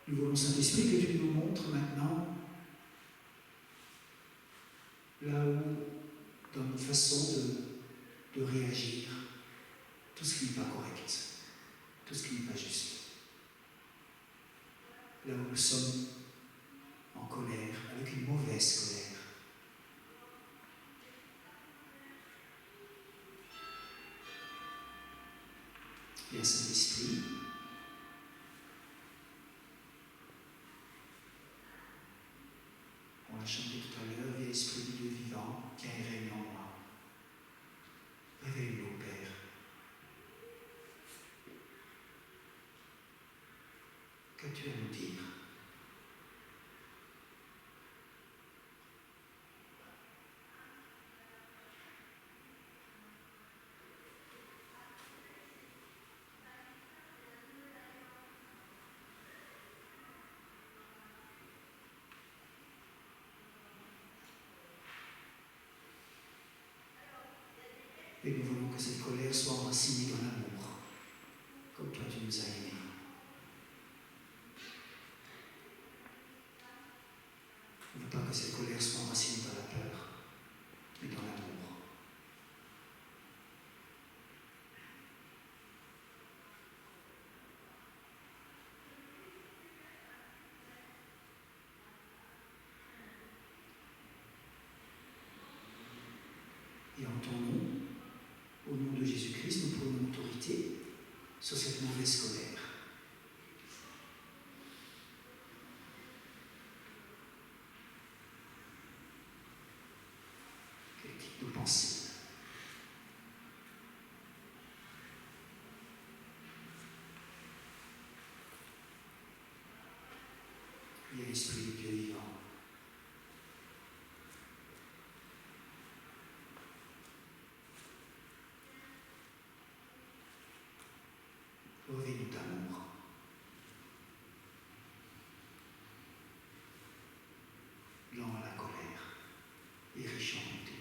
Nous voulons, Saint-Esprit, que tu nous montres maintenant là où, dans notre façon de réagir, tout ce qui n'est pas correct, tout ce qui n'est pas juste. Là où nous sommes en colère, avec une mauvaise colère. Viens, Saint-Esprit. On l'a chanté tout à l'heure, viens Esprit du Dieu vivant, viens et règne en moi. Réveille-nous, Père. Qu'as-tu à nous dire? Et nous voulons que cette colère soit enracinée dans l'amour, comme toi tu nous as aimés. On ne veut pas que cette colère soit enracinée dans la peur, mais dans l'amour. Et en ton nom, au nom de Jésus-Christ, nous prenons autorité sur cette mauvaise colère. Quel type de pensée? Il y a l'Esprit de Dieu vivant. Revêt-nous d'amour. Lent à la colère et riche en bonté.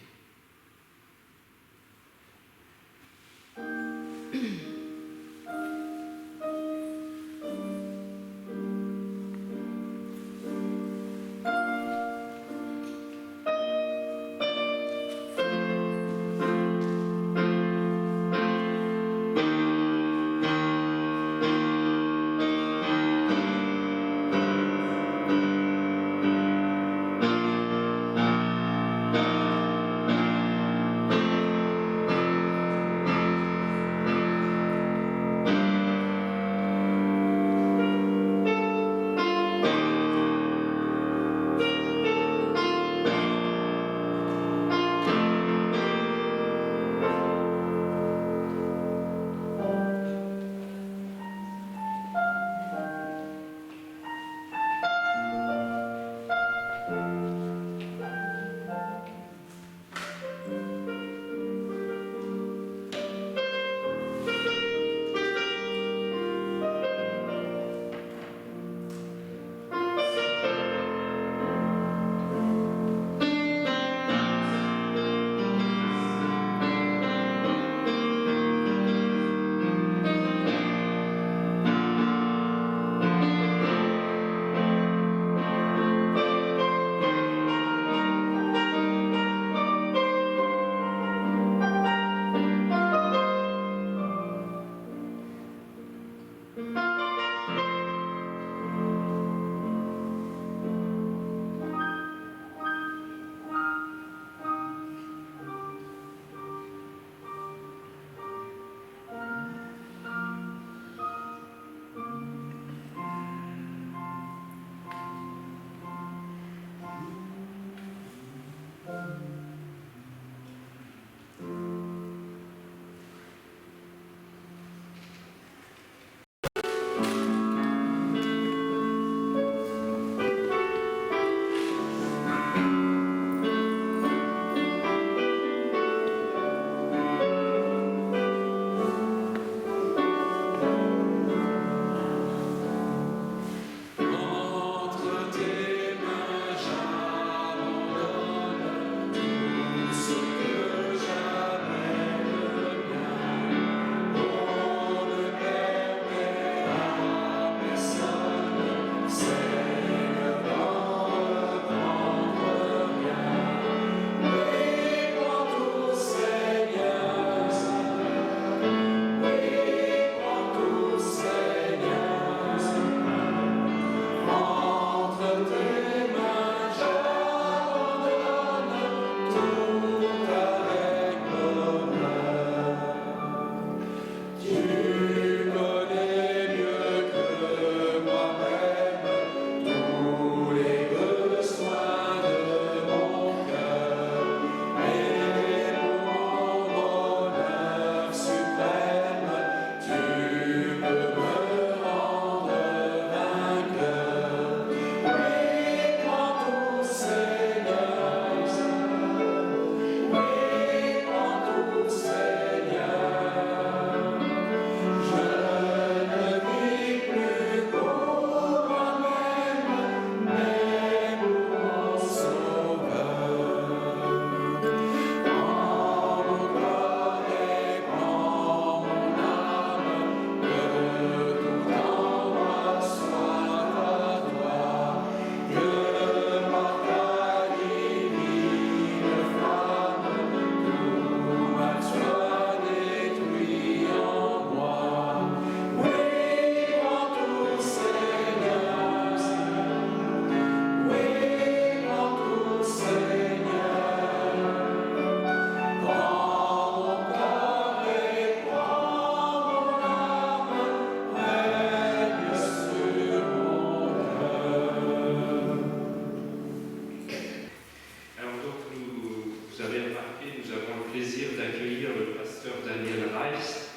Weiss,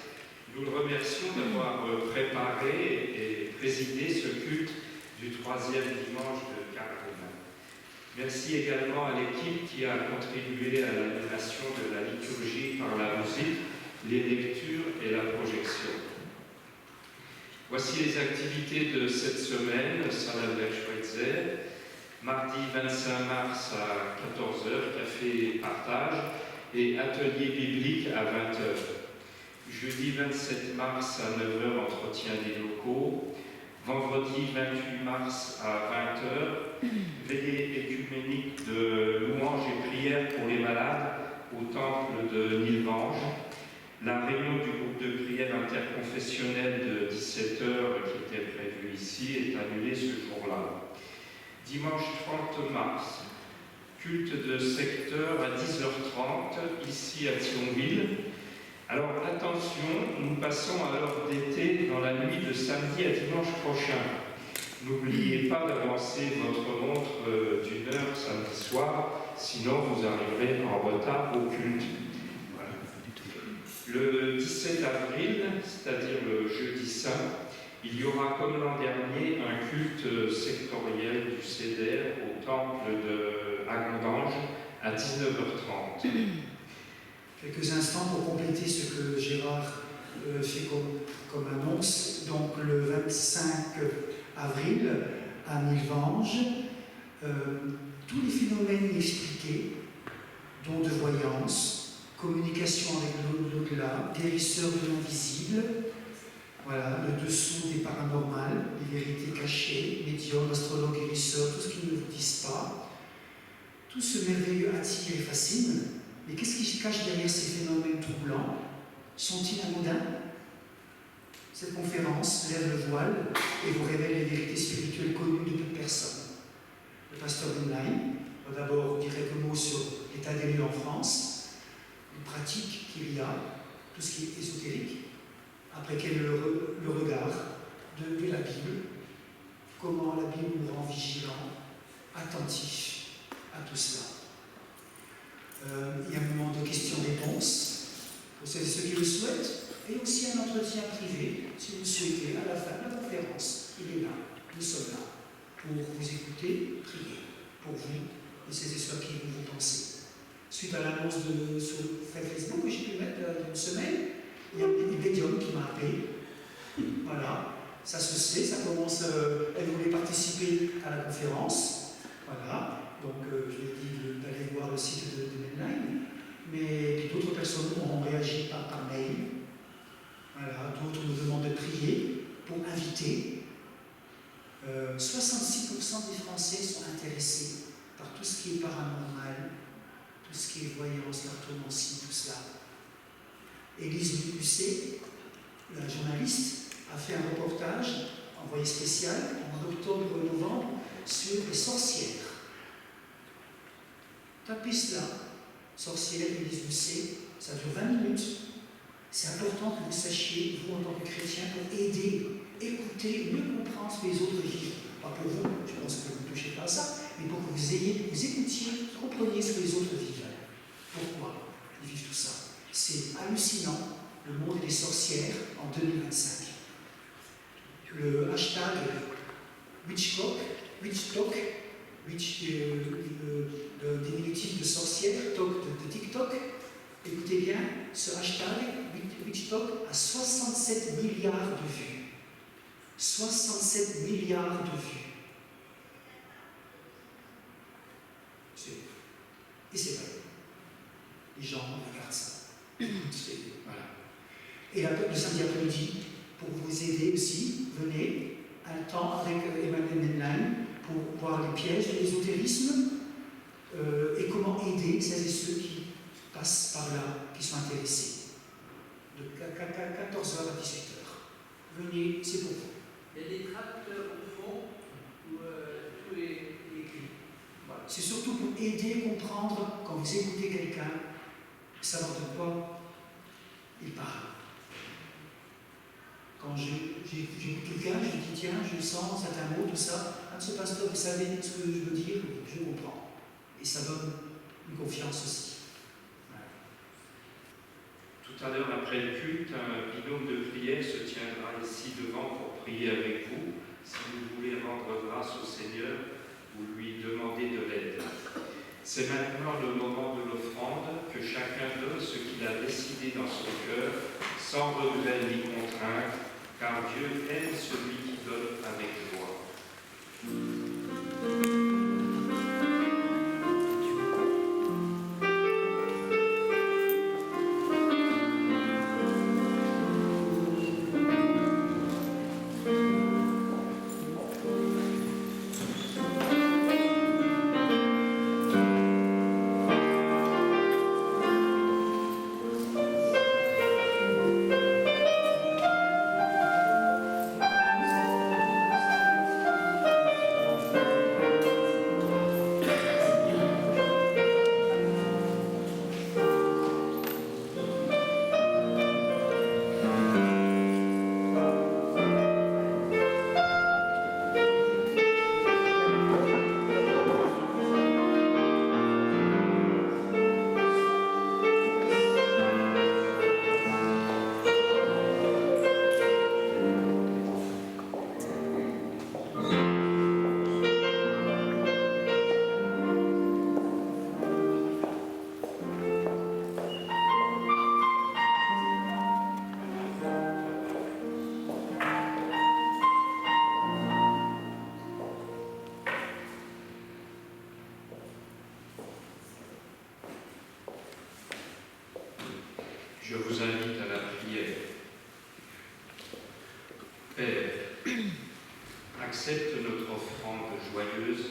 nous le remercions d'avoir préparé et présidé ce culte du 3e dimanche de Carême. Merci également à l'équipe qui a contribué à l'animation de la liturgie par la musique, les lectures et la projection. Voici les activités de cette semaine, Saint-Albert-Schweitzer. Mardi 25 mars à 14h, café partage et atelier biblique à 20h. Jeudi 27 mars à 9h, entretien des locaux. Vendredi 28 mars à 20h, veillée écuménique de louanges et prières pour les malades au temple de Nilvange. La réunion du groupe de prière interconfessionnel de 17h qui était prévue ici est annulée ce jour-là. Dimanche 30 mars, culte de secteur à 10h30 ici à Thionville. Alors attention, nous passons à l'heure d'été dans la nuit de samedi à dimanche prochain. N'oubliez pas d'avancer votre montre d'une heure samedi soir, sinon vous arriverez en retard au culte. Voilà. Le 17 avril, c'est-à-dire le jeudi saint, il y aura comme l'an dernier un culte sectoriel du CEDER au temple de Agondange à 19h30. Quelques instants pour compléter ce que Gérard fait comme annonce. Donc le 25 avril à Nilvange, tous les phénomènes expliqués, dons de voyance, communication avec l'au-delà, guérisseurs de l'invisible, voilà, le dessous des paranormales, les vérités cachées, médiums, astrologues, guérisseurs, tout ce qu'ils ne vous disent pas. Tout ce merveilleux attire et fascine. Mais qu'est-ce qui se cache derrière ces phénomènes troublants? Sont-ils anodins? Cette conférence lève le voile et vous révèle les vérités spirituelles connues de toute personne. Le pasteur Benlein va d'abord dire quelques mots sur l'état des lieux en France, les pratiques qu'il y a, tout ce qui est ésotérique. Après, quel est le regard de la Bible, comment la Bible nous rend vigilants, attentifs à tout cela. Il y a un moment de questions-réponses pour celles et ceux qui le souhaitent, et aussi un entretien privé, si vous le souhaitez, à la fin de la conférence. Il est là, nous sommes là, pour vous écouter, prier, pour vous, et celles et ceux à qui vous pensez. Suite à l'annonce sur Facebook que j'ai pu mettre il y a une semaine, il y a une médium qui m'a appelé. Voilà, ça se sait, ça commence, elle voulait participer à la conférence. Voilà. Donc, je lui ai dit d'aller voir le site de Medline, mais d'autres personnes ont réagi par mail. Voilà, d'autres nous demandent de prier pour inviter. 66% des Français sont intéressés par tout ce qui est paranormal, tout ce qui est voyance, cartomancie, tout cela. Élise Lucet, la journaliste, a fait un reportage envoyé spécial en octobre-novembre sur les sorcières. Tapez cela, sorcière, Élise Lucet, ça dure 20 minutes. C'est important que vous sachiez, vous en tant que chrétien, pour aider, écouter, mieux comprendre ce que les autres vivent. Pas pour vous, je pense que vous ne touchez pas à ça, mais pour que vous écoutiez, compreniez ce que les autres vivent. Pourquoi ils vivent tout ça? C'est hallucinant, le monde des sorcières en 2025. Le hashtag WitchTok, le diminutif de sorcière, talk de TikTok, écoutez bien, ce hashtag WitchTok a 67 milliards de vues. 67 milliards de vues. Et c'est vrai. Les gens regardent ça. Voilà. Et le samedi après-midi, pour vous aider aussi, venez un temps avec Emmanuel Menlein pour voir les pièges de l'ésotérisme et comment aider celles et ceux qui passent par là, qui sont intéressés. De 14h à 18h. Venez, c'est pour vous. Il y a des traducteurs au fond où tout est écrit. Voilà. C'est surtout pour aider à comprendre, quand vous écoutez quelqu'un, savoir de quoi il parle. Quand j'écoute quelqu'un, je dis tiens, je sens certains mots, tout ça. Ah, ce pasteur, vous savez ce que je veux dire? Je comprends. Et ça donne une confiance aussi. Voilà. Tout à l'heure, après le culte, un binôme de prière se tiendra ici devant pour prier avec vous, si vous voulez rendre grâce au Seigneur ou lui demander de l'aide. C'est maintenant le moment de l'offrande, que chacun donne ce qu'il a décidé dans son cœur, sans regret ni contrainte, car Dieu aime celui qui donne avec joie. Je vous invite à la prière. Père, accepte notre offrande joyeuse,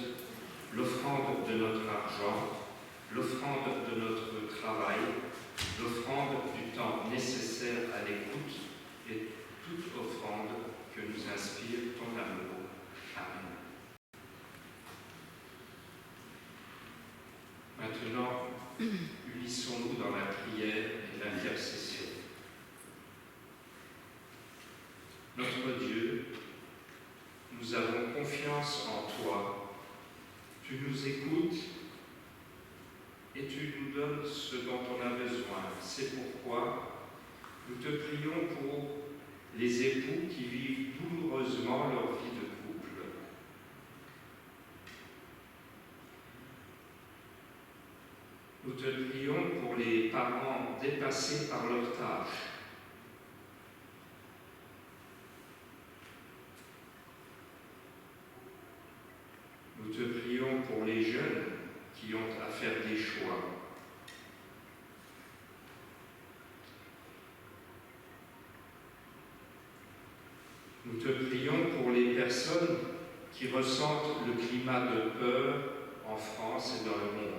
l'offrande de notre argent, l'offrande de notre travail, l'offrande du temps nécessaire à l'écoute et toute offrande que nous inspire ton amour. Amen. Maintenant, unissons-nous dans la prière et l'intercession. Notre Dieu, nous avons confiance en toi. Tu nous écoutes et tu nous donnes ce dont on a besoin. C'est pourquoi nous te prions pour les époux qui vivent douloureusement leur vie de couple. Nous te prions pour les parents dépassés par leurs tâches. Nous te prions pour les jeunes qui ont à faire des choix. Nous te prions pour les personnes qui ressentent le climat de peur en France et dans le monde.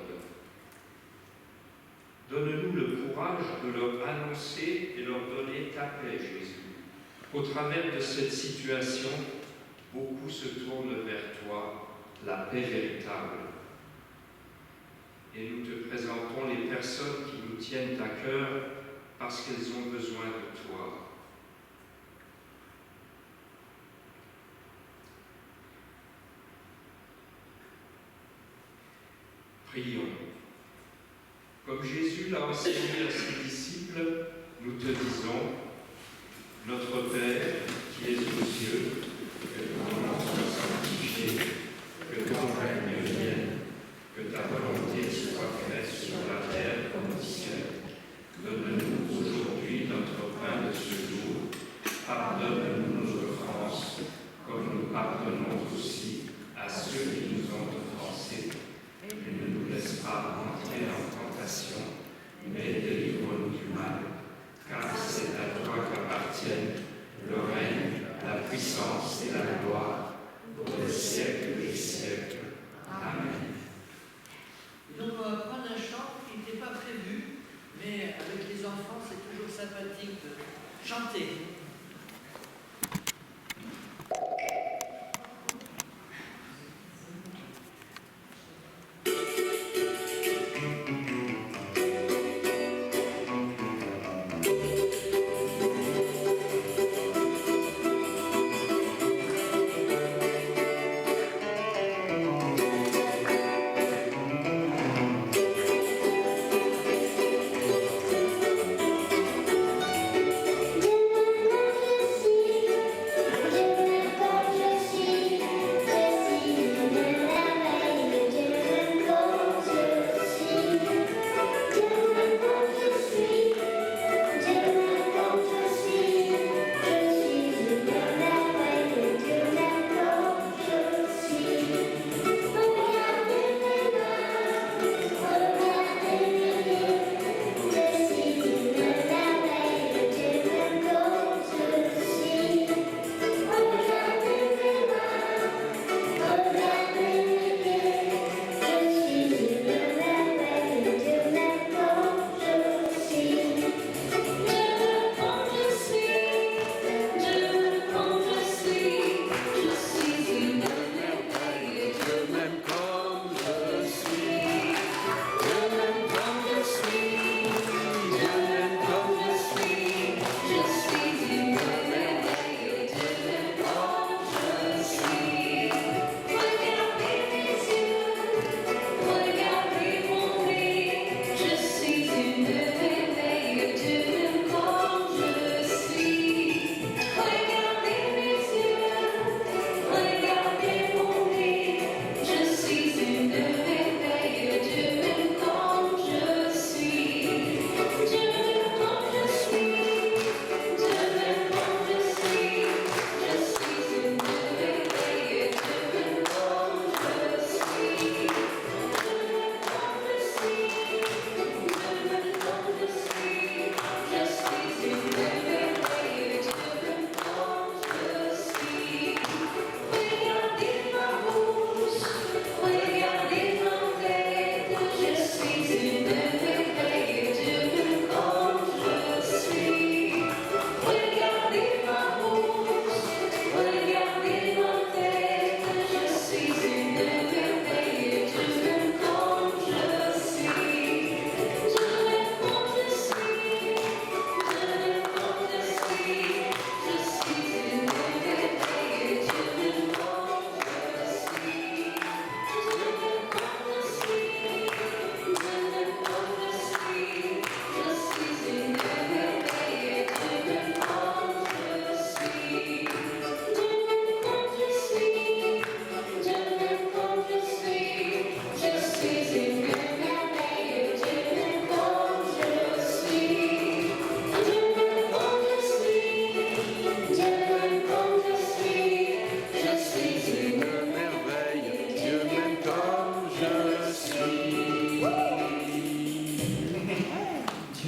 Donne-nous le courage de leur annoncer et leur donner ta paix, Jésus. Au travers de cette situation, beaucoup se tournent vers toi, la paix véritable. Et nous te présentons les personnes qui nous tiennent à cœur parce qu'elles ont besoin de toi. Prions. Comme Jésus l'a enseigné à ses disciples, nous te disons, notre Père qui es aux cieux, que ton nom soit sanctifié, que ton règne vienne, que ta volonté soit faite sur la terre comme au ciel. Donne-nous aujourd'hui notre pain de ce jour. Pardonne-nous nos offenses, comme nous pardonnons aussi à ceux qui nous ont offensés. Et ne nous laisse pas entrer en tentation, mais délivre-nous du mal, car c'est à toi qu'appartiennent le règne, la puissance et la gloire, pour les siècles des siècles. Amen. Donc on va prendre un chant qui n'était pas prévu, mais avec les enfants c'est toujours sympathique de chanter. Amen.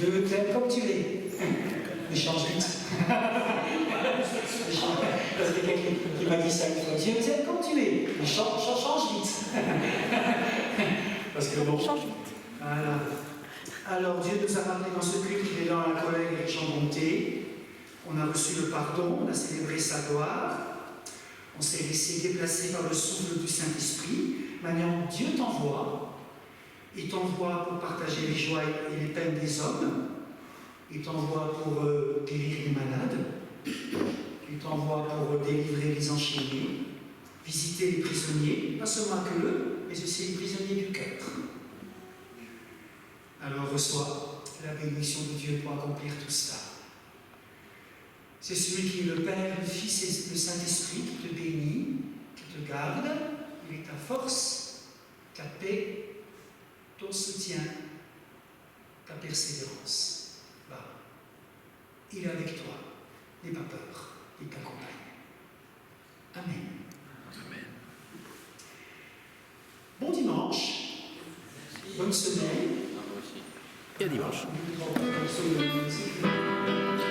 Dieu t'aime comme tu es. Mais change vite. Parce que quelqu'un qui m'a dit ça une fois. Dieu t'aime comme tu es. Mais change vite. Parce que bon. Change vite. Voilà. Alors Dieu nous a ramenés dans ce culte qui est dans la collecte et les chants bonté. On a reçu le pardon, on a célébré sa gloire. On s'est laissé déplacer par le souffle du Saint-Esprit. Maintenant, Dieu t'envoie. Il t'envoie pour partager les joies et les peines des hommes. Il t'envoie pour guérir les malades. Il t'envoie pour délivrer les enchaînés, visiter les prisonniers, pas seulement que eux, mais aussi les prisonniers du cœur. Alors reçois la bénédiction de Dieu pour accomplir tout cela. C'est celui qui est le Père, le Fils et le Saint-Esprit qui te bénit, qui te garde. Il est ta force, ta paix, ton soutien, ta persévérance. Va. Il est avec toi. N'aie pas peur. Il t'accompagne. Amen. Amen. Bon dimanche. Bonne semaine. Et à dimanche. Bonne semaine.